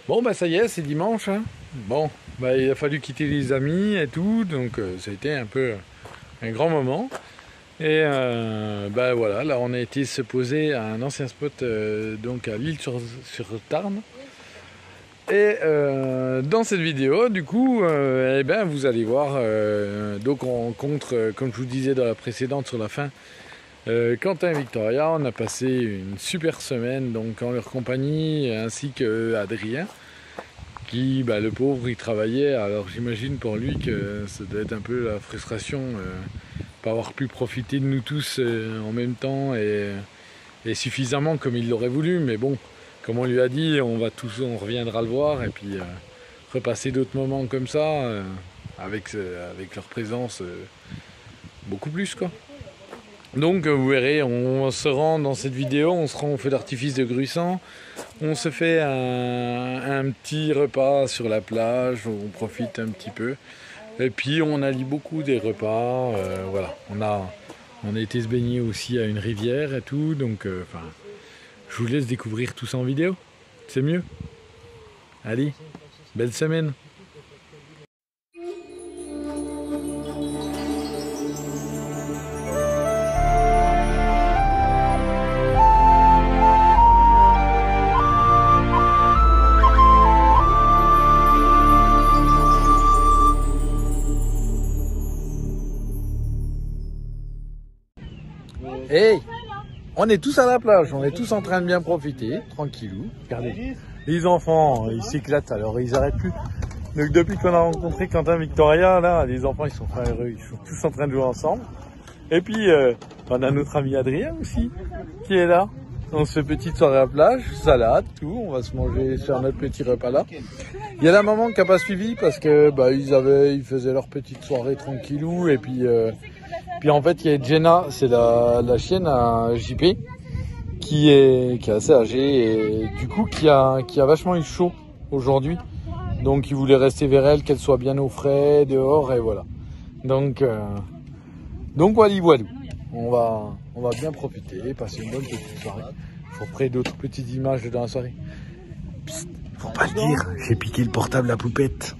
Bon bah ça y est, c'est dimanche. Hein. Bon, bah il a fallu quitter les amis et tout, donc ça a été un peu un grand moment. Et bah voilà, là on a été se poser à un ancien spot donc à l'Isle-sur-Tarn. Et dans cette vidéo, du coup, eh ben, vous allez voir, donc on rencontre, comme je vous disais dans la précédente sur la fin, Quentin et Victoria. On a passé une super semaine donc en leur compagnie, ainsi que Adrien, qui, bah, le pauvre, il travaillait. Alors j'imagine pour lui que ça doit être un peu la frustration, pas avoir pu profiter de nous tous en même temps et suffisamment comme il l'aurait voulu, mais bon. Comme on lui a dit, on reviendra le voir et puis repasser d'autres moments comme ça avec leur présence beaucoup plus quoi. Donc vous verrez, on se rend dans cette vidéo, on se rend au feu d'artifice de Gruissant, on se fait un petit repas sur la plage, on profite un petit peu et puis on allie beaucoup des repas, voilà. On a été se baigner aussi à une rivière et tout, donc enfin. Je vous laisse découvrir tout ça en vidéo, c'est mieux. Allez, belle semaine. Hey! On est tous à la plage, on est tous en train de bien profiter, tranquillou. Regardez, les enfants, ils s'éclatent, alors ils arrêtent plus. Donc depuis qu'on a rencontré Quentin et Victoria, là, les enfants, ils sont très heureux, ils sont tous en train de jouer ensemble. Et puis, on a notre ami Adrien aussi, qui est là. On se fait petite soirée à la plage, salade, tout, on va se manger sur notre petit repas là. Il y a la maman qui n'a pas suivi parce que bah, ils faisaient leur petite soirée tranquillou, et puis en fait, il y a Jenna, c'est la chienne à JP, qui est assez âgée et du coup qui a vachement eu chaud aujourd'hui. Donc il voulait rester vers elle, qu'elle soit bien au frais, dehors, et voilà. Donc voilà. On va bien profiter, passer une bonne petite soirée. Je vous ferai d'autres petites images dans la soirée. Psst, faut pas le dire, j'ai piqué le portable à Poupette.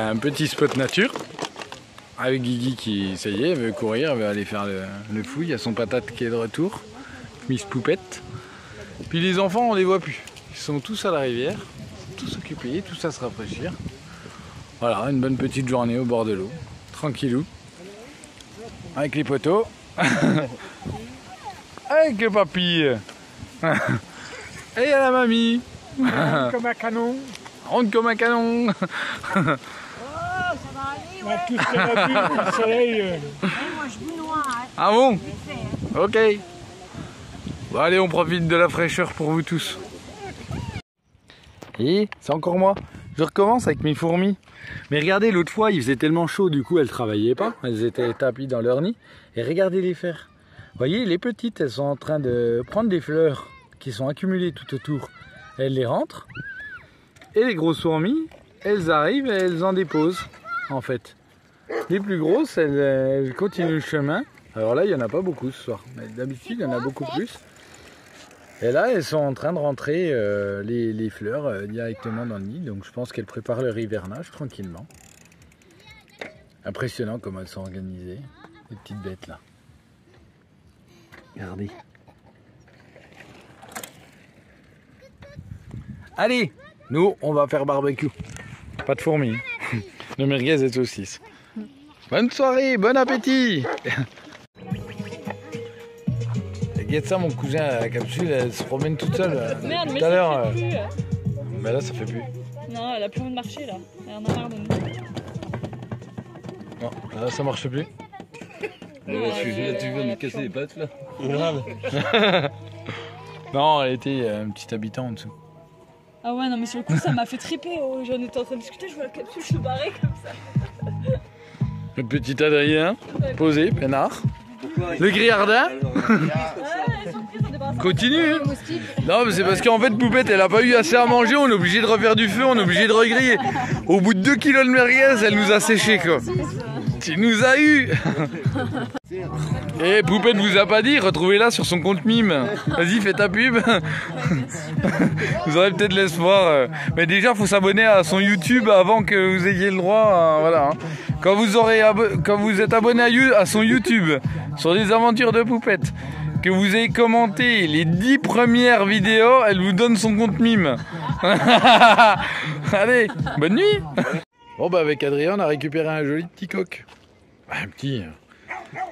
un petit spot nature. Avec Guigui qui, ça y est, veut courir, veut aller faire le fou. Il y a son patate qui est de retour. Miss Poupette. Puis les enfants, on les voit plus. Ils sont tous à la rivière, tous occupés, tous à se rafraîchir. Voilà, une bonne petite journée au bord de l'eau. Tranquillou. Avec les poteaux. Avec le papy. Et il y a la mamie. Ronde comme un canon. Ronde comme un canon. On a tous fait la vue, le soleil. Ah bon? Ok. Bon, allez, on profite de la fraîcheur pour vous tous. Et c'est encore moi. Je recommence avec mes fourmis. Mais regardez, l'autre fois, il faisait tellement chaud, du coup, elles travaillaient pas. Elles étaient tapies dans leur nid. Et regardez les faire. Vous voyez, les petites, elles sont en train de prendre des fleurs qui sont accumulées tout autour. Elles les rentrent. Et les grosses fourmis, elles arrivent et elles en déposent, en fait. Les plus grosses, elles continuent le chemin. Alors là, il n'y en a pas beaucoup ce soir. Mais d'habitude, il y en a beaucoup plus. Et là, elles sont en train de rentrer les fleurs directement dans le nid. Donc je pense qu'elles préparent leur hivernage tranquillement. Impressionnant comment elles sont organisées. Les petites bêtes là. Regardez. Allez, nous, on va faire barbecue. Pas de fourmis. Le merguez et saucisse. Bonne soirée, bon appétit. Regarde ça, mon cousin à la capsule, elle se promène toute seule. Merde, mais tout à l'heure. ça fait plus. Bah là, ça fait plus. Non, elle a plus envie de marcher là. Elle en a marre de nous. Non, là, ça marche plus. Tu veux me casser les pattes là? Non, elle était un petit habitant en dessous. Ah ouais, non, mais sur le coup, ça m'a fait triper. Oh, j'en étais en train de discuter, je vois la capsule, je suis barrée comme ça. Le petit Adrien, posé, peinard. Le grillardin. Continue. Hein. Non, mais c'est parce qu'en fait, Poupette, elle a pas eu assez à manger. On est obligé de refaire du feu, on est obligé de regriller. Au bout de 2 kilos de merguez, elle nous a séché quoi. Tu nous as eu. Et Poupette vous a pas dit, retrouvez-la sur son compte mime. Vas-y, fais ta pub. Vous aurez peut-être l'espoir. Mais déjà, faut s'abonner à son YouTube avant que vous ayez le droit. Voilà. Quand vous êtes abonné à son YouTube sur les aventures de Poupette, que vous ayez commenté les 10 premières vidéos, elle vous donne son compte mime. Allez, bonne nuit. Bon bah avec Adrien, on a récupéré un joli petit coq. Un petit...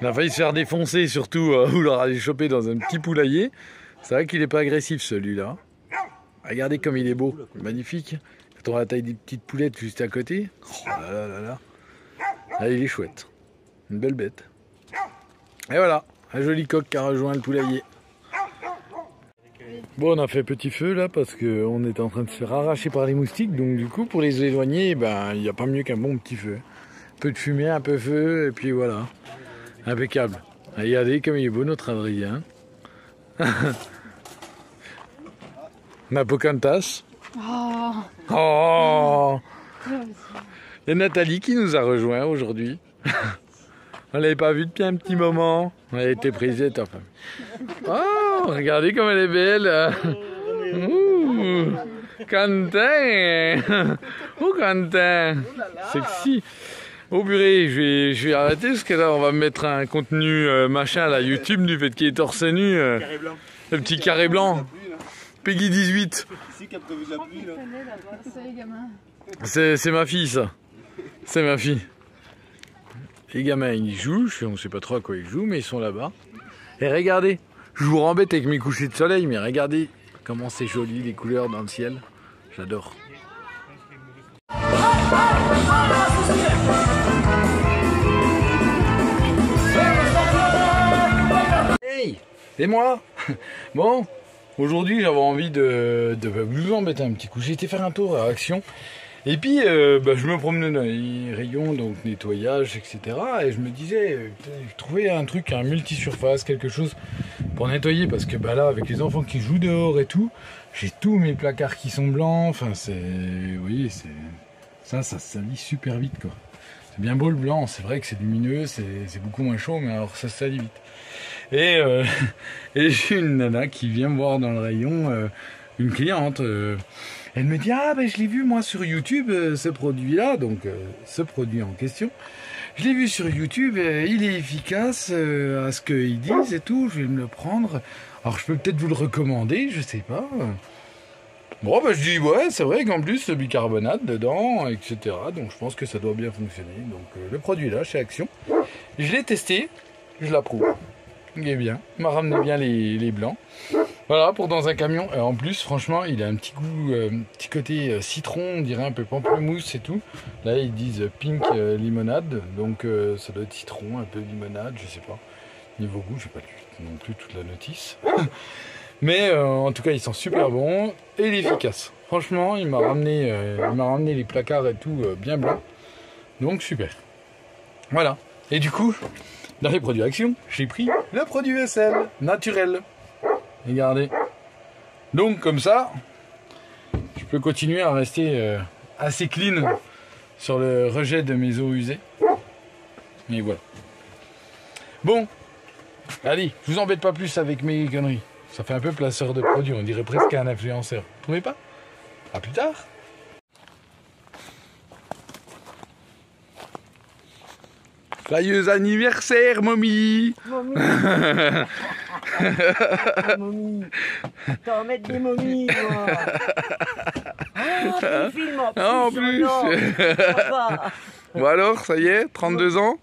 On a failli se faire défoncer, surtout où l'on a chopé dans un petit poulailler. C'est vrai qu'il n'est pas agressif celui-là. Regardez comme il est beau, magnifique. Quand on a la taille des petites poulettes juste à côté. Oh là là là là. Ah, il est chouette. Une belle bête. Et voilà, un joli coq qui a rejoint le poulailler. Bon, on a fait petit feu là parce qu'on était en train de se faire arracher par les moustiques. Donc du coup, pour les éloigner, ben, il n'y a pas mieux qu'un bon petit feu. Un peu de fumée, un peu de feu, et puis voilà. Impeccable. Regardez comme il est beau notre Adrien. Napocantas. Oh. Oh. Il y a Nathalie qui nous a rejoint aujourd'hui. On l'avait pas vue depuis un petit moment. On a été prise enfin. Oh, regardez comme elle est belle. Ouh, Quentin. Oh, Quentin. Sexy. Oh purée, je vais arrêter parce que là on va mettre un contenu machin à la YouTube du fait qu'il est torse nu. Le petit carré blanc. Peggy 18. C'est ma fille ça. C'est ma fille. Les gamins ils jouent, on ne sait pas trop à quoi ils jouent, mais ils sont là-bas. Et regardez, je vous rembête avec mes couchers de soleil, mais regardez comment c'est joli les couleurs dans le ciel. J'adore. Hey, c'est moi. Bon, aujourd'hui j'avais envie de vous embêter un petit coup. J'ai été faire un tour à Action. Et puis je me promenais dans les rayons, donc nettoyage, etc. Et je me disais, je trouvais un truc, un multi-surface, quelque chose pour nettoyer. Parce que là, avec les enfants qui jouent dehors et tout, j'ai tous mes placards qui sont blancs. Enfin, c'est... Vous voyez, ça salit super vite, quoi. C'est bien beau le blanc, c'est vrai que c'est lumineux, c'est beaucoup moins chaud, mais alors ça salit vite. Et j'ai une nana qui vient me voir dans le rayon, une cliente, Elle me dit, ah ben je l'ai vu moi sur YouTube, ce produit-là, donc ce produit en question. Je l'ai vu sur YouTube, il est efficace à ce qu'ils disent et tout, je vais me le prendre. Alors je peux peut-être vous le recommander, je sais pas. Bon bah je dis ouais, c'est vrai qu'en plus le bicarbonate dedans, etc. Donc je pense que ça doit bien fonctionner. Donc le produit là chez Action, je l'ai testé, je l'approuve. Il est bien, il m'a ramené bien les blancs. Voilà, pour dans un camion. Et en plus, franchement, il a un petit goût, petit côté citron, on dirait un peu pamplemousse et tout. Là, ils disent pink limonade, donc ça doit être citron, un peu limonade, je sais pas. Niveau goût, je n'ai pas lu non plus toute la notice. Mais en tout cas, ils sont super bons et il est efficace. Franchement, il m'a ramené les placards et tout bien blancs. Donc super. Voilà. Et du coup, dans les produits Action, j'ai pris le produit vaisselle naturel. Regardez. Donc comme ça, je peux continuer à rester assez clean sur le rejet de mes eaux usées. Et voilà. Bon, allez, je vous embête pas plus avec mes conneries. Ça fait un peu placeur de produits, on dirait presque un influenceur. Vous trouvez pas? À plus tard. Joyeux anniversaire, momie! Momie! Ah, momie! T'en mettre des momies, moi! Ah, tu filmes en plus! En plus! Bon alors, ça y est, 32 ans?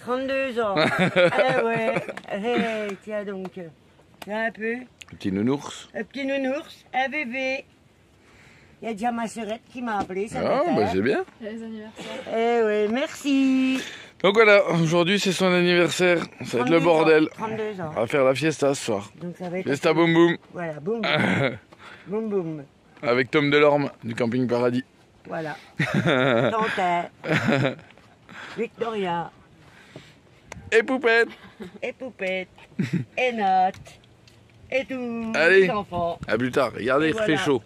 32 ans! Ah ouais! Hey, tiens donc! Tiens un peu! Petit nounours. Un petit nounours, un bébé! Il y a déjà ma sœurette qui m'a appelé, ça Ah, bah c'est bien! Les anniversaires. Eh ouais, merci! Donc voilà, aujourd'hui c'est son anniversaire, ça va être le 32 bordel. ans, 32 ans. On va faire la fiesta ce soir. Donc ça va être Fiesta boum boum. Voilà, boum boum. Boum boum. Avec Tom Delorme du Camping Paradis. Voilà. Quentin. Victoria. Et Poupette. Et Poupette. Et Nat. Et tous Allez. les enfants. À plus tard, regardez, Et il fait voilà. chaud.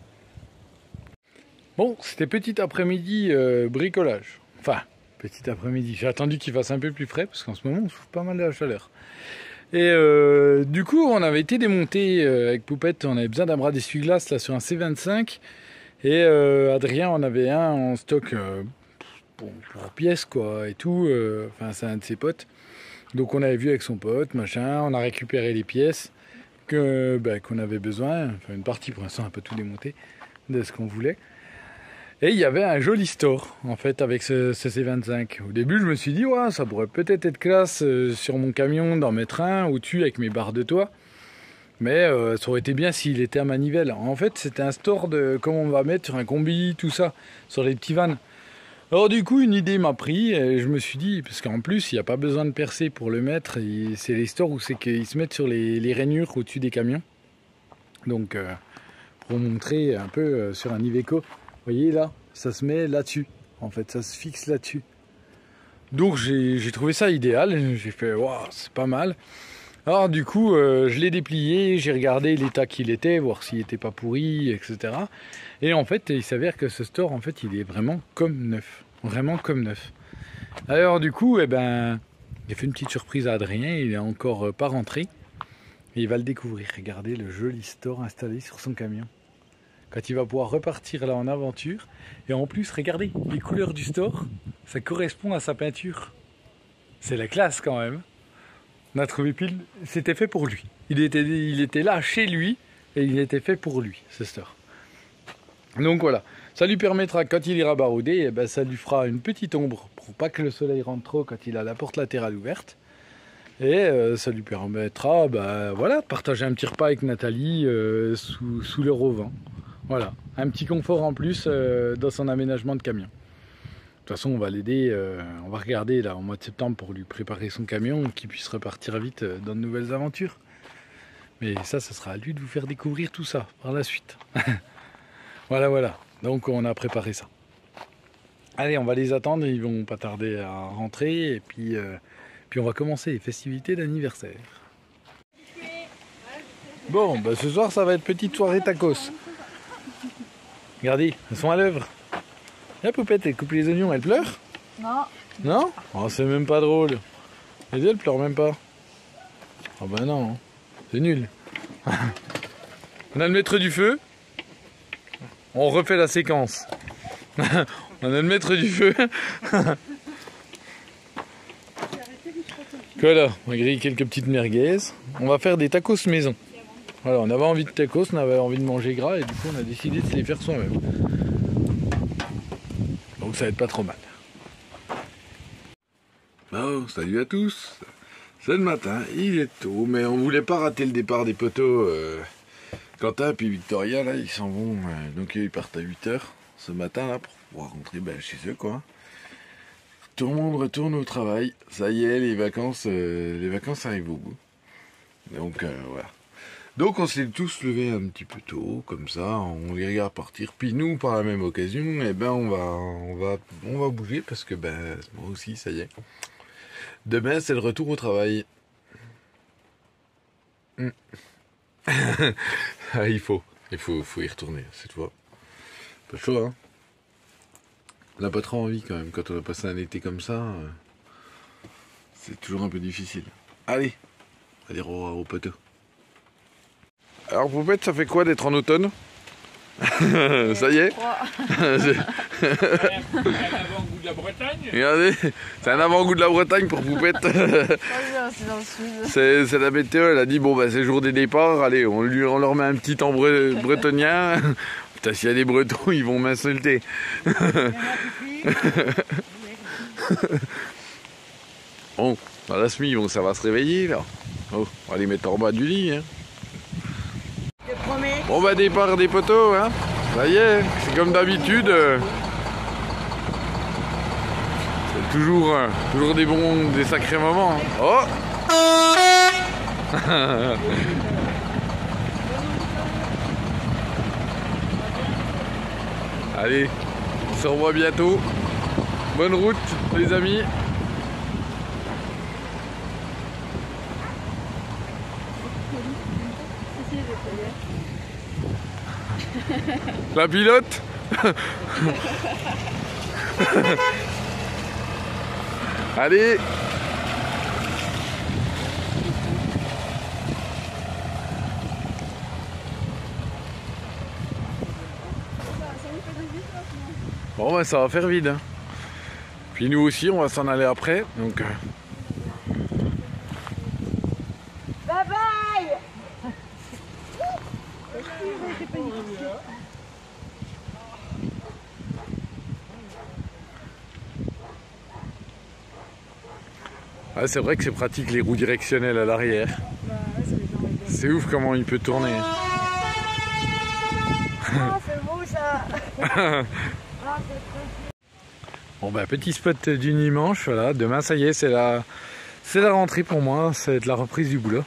Bon, c'était petit après-midi bricolage. Enfin, petit après-midi. J'ai attendu qu'il fasse un peu plus frais parce qu'en ce moment on souffre pas mal de la chaleur. Et du coup, on avait été démonté avec Poupette. On avait besoin d'un bras d'essuie-glace là sur un C25. Et Adrien en avait un en stock pour pièces quoi et tout. Enfin, c'est un de ses potes. Donc on avait vu avec son pote, machin. On a récupéré les pièces qu'on avait besoin. Enfin, une partie pour l'instant, un peu tout démonté de ce qu'on voulait. Et il y avait un joli store, en fait, avec ce C25. Au début, je me suis dit, ouais, ça pourrait peut-être être classe sur mon camion, d'en mettre un au-dessus avec mes barres de toit. Mais ça aurait été bien s'il était à manivelle. En fait, c'était un store de comment on va mettre sur un combi, tout ça, sur les petits vannes. Alors du coup, une idée m'a pris et je me suis dit, parce qu'en plus, il n'y a pas besoin de percer pour le mettre. C'est les stores où c'est qu'ils se mettent sur les rainures au-dessus des camions. Donc, pour montrer un peu sur un Iveco. Vous voyez là, ça se met là-dessus, en fait, ça se fixe là-dessus. Donc j'ai trouvé ça idéal, j'ai fait, waouh, c'est pas mal. Alors du coup, je l'ai déplié, j'ai regardé l'état qu'il était, voir s'il n'était pas pourri, etc. Et en fait, il s'avère que ce store, en fait, il est vraiment comme neuf, vraiment comme neuf. Alors du coup, eh ben, j'ai fait une petite surprise à Adrien, il est encore pas rentré. Et il va le découvrir, regardez le joli store installé sur son camion. Quand il va pouvoir repartir là en aventure. Et en plus, regardez, les couleurs du store, ça correspond à sa peinture. C'est la classe quand même. On a trouvé pile, c'était fait pour lui. Il était là chez lui et il était fait pour lui, ce store. Donc voilà, ça lui permettra, quand il ira barouder, eh ben, ça lui fera une petite ombre pour pas que le soleil rentre trop quand il a la porte latérale ouverte. Et ça lui permettra voilà, de partager un petit repas avec Nathalie sous leur auvent. Voilà, un petit confort en plus dans son aménagement de camion. De toute façon, on va l'aider, on va regarder là au mois de septembre pour lui préparer son camion, qu'il puisse repartir vite dans de nouvelles aventures. Mais ça sera à lui de vous faire découvrir tout ça par la suite. Voilà, donc on a préparé ça. Allez, on va les attendre, ils vont pas tarder à rentrer et puis on va commencer les festivités d'anniversaire. Bon, ce soir ça va être petite soirée tacos. Regardez, elles sont à l'œuvre. La Poupette, elle coupe les oignons, elle pleure? Non. Non? Oh, c'est même pas drôle. Et elle pleure même pas. Oh bah non, c'est nul. On a le maître du feu. On refait la séquence. On a le maître du feu. Voilà, on va griller quelques petites merguez. On va faire des tacos maison. Voilà, on avait envie de tacos, on avait envie de manger gras et du coup on a décidé de se les faire soi-même. Donc ça va être pas trop mal. Bon, salut à tous. C'est le matin, il est tôt, mais on voulait pas rater le départ des poteaux. Quentin et puis Victoria, là, ils s'en vont. Donc ils partent à 8 h ce matin là pour pouvoir rentrer chez eux quoi. Tout le monde retourne au travail. Ça y est, les vacances arrivent au bout. Donc voilà. Donc on s'est tous levés un petit peu tôt, comme ça, on les regarde partir. Puis nous, par la même occasion, eh ben on va bouger parce que moi aussi, ça y est. Demain, c'est le retour au travail. Ah, il faut y retourner cette fois. Pas chaud, hein. On n'a pas trop envie quand même, quand on a passé un été comme ça, c'est toujours un peu difficile. Allez, on va dire au poteau. Alors Poupette, ça fait quoi d'être en automne? Ça y est. Un avant-goût de la Bretagne. Regardez, c'est un avant-goût de la Bretagne pour Poupette. C'est la météo, elle a dit bon bah c'est jour des départs, allez on leur met un petit temps bretonien. Putain, s'il y a des Bretons, ils vont m'insulter. Bon, dans la semi, bon, ça va se réveiller là. Oh, on va les mettre en bas du lit. Hein. Bon bah départ des poteaux, hein. Ça y est, c'est comme d'habitude. C'est toujours des sacrés moments. Hein. Oh. Allez, on se revoit bientôt. Bonne route les amis. La pilote. Allez. Bon bah ça va faire vide. Hein. Puis nous aussi on va s'en aller après. Donc Bye bye. ah, c'est vrai que c'est pratique les roues directionnelles à l'arrière. C'est ouf comment il peut tourner. Oh, c'est beau ça. Bon bah petit spot du dimanche, voilà, demain ça y est, c'est la rentrée pour moi, ça va être la reprise du boulot.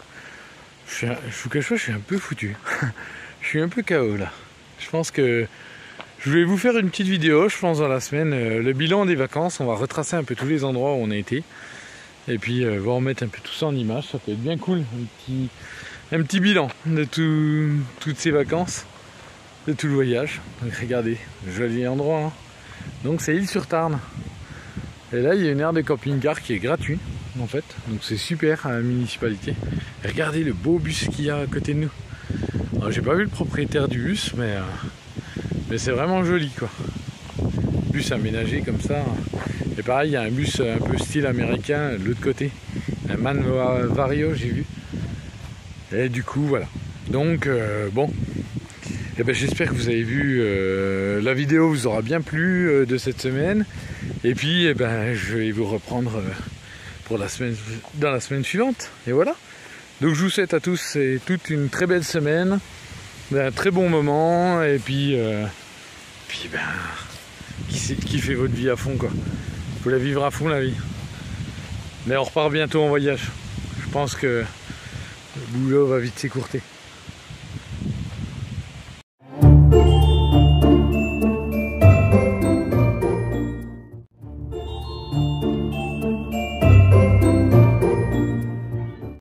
Je vous cache pas, je suis un peu foutu. Je suis un peu KO là. Je pense que je vais vous faire une petite vidéo, je pense dans la semaine, le bilan des vacances, on va retracer un peu tous les endroits où on a été. Et puis vous remettre un peu tout ça en image, ça peut être bien cool, un petit bilan de toutes ces vacances, de tout le voyage. Donc regardez, joli endroit. Hein. Donc c'est Île-sur-Tarn. Et là il y a une aire de camping-car qui est gratuite en fait. Donc c'est super à la municipalité. Et regardez le beau bus qu'il y a à côté de nous. Alors j'ai pas vu le propriétaire du bus, mais c'est vraiment joli quoi. Bus aménagé comme ça. Et pareil, il y a un bus un peu style américain de l'autre côté. Un Man Vario, j'ai vu. Et du coup, voilà. Donc, bon. Et ben, j'espère que vous avez vu la vidéo vous aura bien plu de cette semaine. Et puis, eh ben, je vais vous reprendre pour dans la semaine suivante. Et voilà. Donc, je vous souhaite à tous et toutes une très belle semaine. Un très bon moment. Et puis ben, kiffez votre vie à fond, quoi. Faut la vivre à fond la vie. Mais on repart bientôt en voyage. Je pense que le boulot va vite s'écourter.